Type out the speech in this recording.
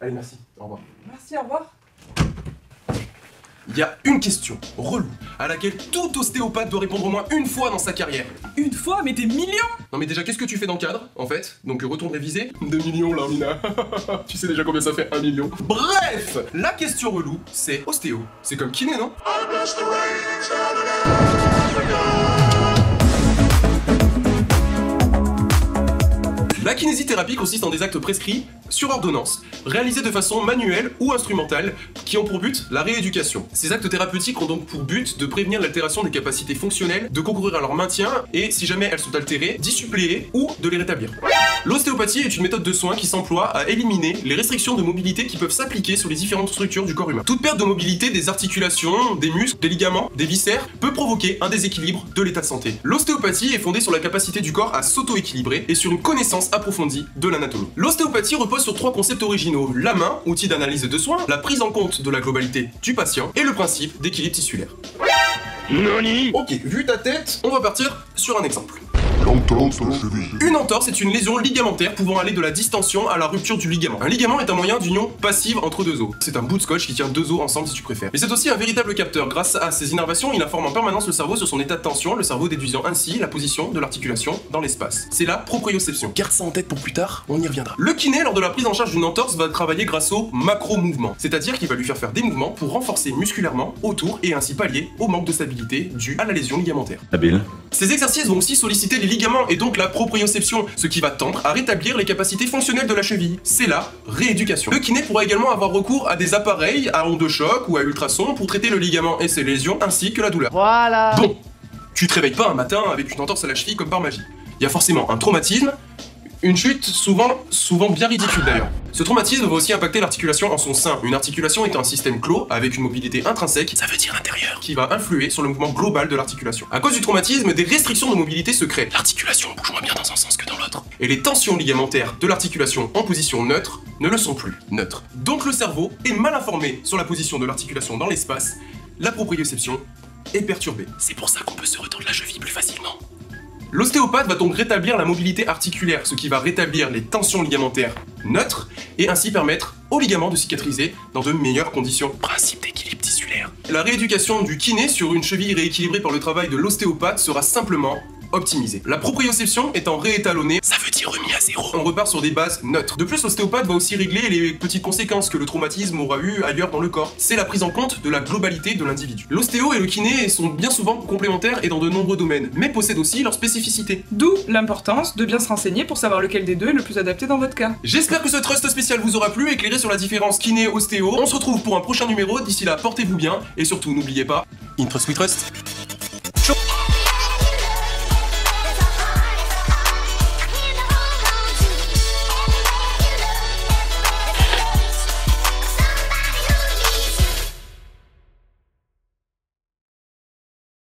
Allez, merci. Au revoir. Merci, au revoir. Il y a une question relou à laquelle tout ostéopathe doit répondre au moins une fois dans sa carrière. Une fois, mais des millions! Non mais déjà, qu'est-ce que tu fais dans le cadre, en fait? Donc retourne réviser. 2 millions, là, Mina. Tu sais déjà combien ça fait 1 million? Bref, la question relou, c'est ostéo. C'est comme kiné, non? La kinésithérapie consiste en des actes prescrits sur ordonnance, réalisés de façon manuelle ou instrumentale, qui ont pour but la rééducation. Ces actes thérapeutiques ont donc pour but de prévenir l'altération des capacités fonctionnelles, de concourir à leur maintien et, si jamais elles sont altérées, d'y suppléer ou de les rétablir. L'ostéopathie est une méthode de soins qui s'emploie à éliminer les restrictions de mobilité qui peuvent s'appliquer sur les différentes structures du corps humain. Toute perte de mobilité des articulations, des muscles, des ligaments, des viscères peut provoquer un déséquilibre de l'état de santé. L'ostéopathie est fondée sur la capacité du corps à s'auto-équilibrer et sur une connaissance approfondie de l'anatomie. L'ostéopathie repose sur 3 concepts originaux: la main, outil d'analyse de soins, la prise en compte de la globalité du patient et le principe d'équilibre tissulaire. Nani? Ok, vu ta tête, on va partir sur un exemple. L'entorse de la cheville. Une entorse est une lésion ligamentaire pouvant aller de la distension à la rupture du ligament. Un ligament est un moyen d'union passive entre 2 os. C'est un bout de scotch qui tient 2 os ensemble si tu préfères. Mais c'est aussi un véritable capteur. Grâce à ses innervations, il informe en permanence le cerveau sur son état de tension, le cerveau déduisant ainsi la position de l'articulation dans l'espace. C'est la proprioception. Garde ça en tête pour plus tard, on y reviendra. Le kiné, lors de la prise en charge d'une entorse, va travailler grâce au macro-mouvement. C'est-à-dire qu'il va lui faire des mouvements pour renforcer musculairement autour et ainsi pallier au manque de stabilité dû à la lésion ligamentaire. Habile. Ces exercices vont aussi solliciter les ligaments et donc la proprioception, ce qui va tendre à rétablir les capacités fonctionnelles de la cheville. C'est la rééducation. Le kiné pourra également avoir recours à des appareils à ondes de choc ou à ultrasons pour traiter le ligament et ses lésions ainsi que la douleur. Voilà. Bon, tu te réveilles pas un matin avec une entorse à la cheville comme par magie. Il y a forcément un traumatisme, une chute souvent bien ridicule d'ailleurs. Ce traumatisme va aussi impacter l'articulation en son sein. Une articulation étant un système clos avec une mobilité intrinsèque, ça veut dire intérieure, qui va influer sur le mouvement global de l'articulation. À cause du traumatisme, des restrictions de mobilité se créent. L'articulation bouge moins bien dans un sens que dans l'autre. Et les tensions ligamentaires de l'articulation en position neutre ne le sont plus neutres. Donc le cerveau est mal informé sur la position de l'articulation dans l'espace, la proprioception est perturbée. C'est pour ça qu'on peut se retordre la cheville plus facilement. L'ostéopathe va donc rétablir la mobilité articulaire, ce qui va rétablir les tensions ligamentaires neutres et ainsi permettre aux ligaments de cicatriser dans de meilleures conditions. Principe d'équilibre tissulaire. La rééducation du kiné sur une cheville rééquilibrée par le travail de l'ostéopathe sera simplement optimisée. La proprioception étant réétalonnée, ça veut dire remis à zéro. On repart sur des bases neutres. De plus, l'ostéopathe va aussi régler les petites conséquences que le traumatisme aura eu ailleurs dans le corps. C'est la prise en compte de la globalité de l'individu. L'ostéo et le kiné sont bien souvent complémentaires et dans de nombreux domaines, mais possèdent aussi leurs spécificités. D'où l'importance de bien se renseigner pour savoir lequel des deux est le plus adapté dans votre cas. J'espère que ce trust spécial vous aura plu, éclairé sur la différence kiné-ostéo. On se retrouve pour un prochain numéro, d'ici là portez-vous bien, et surtout n'oubliez pas, in trust we trust. Ciao.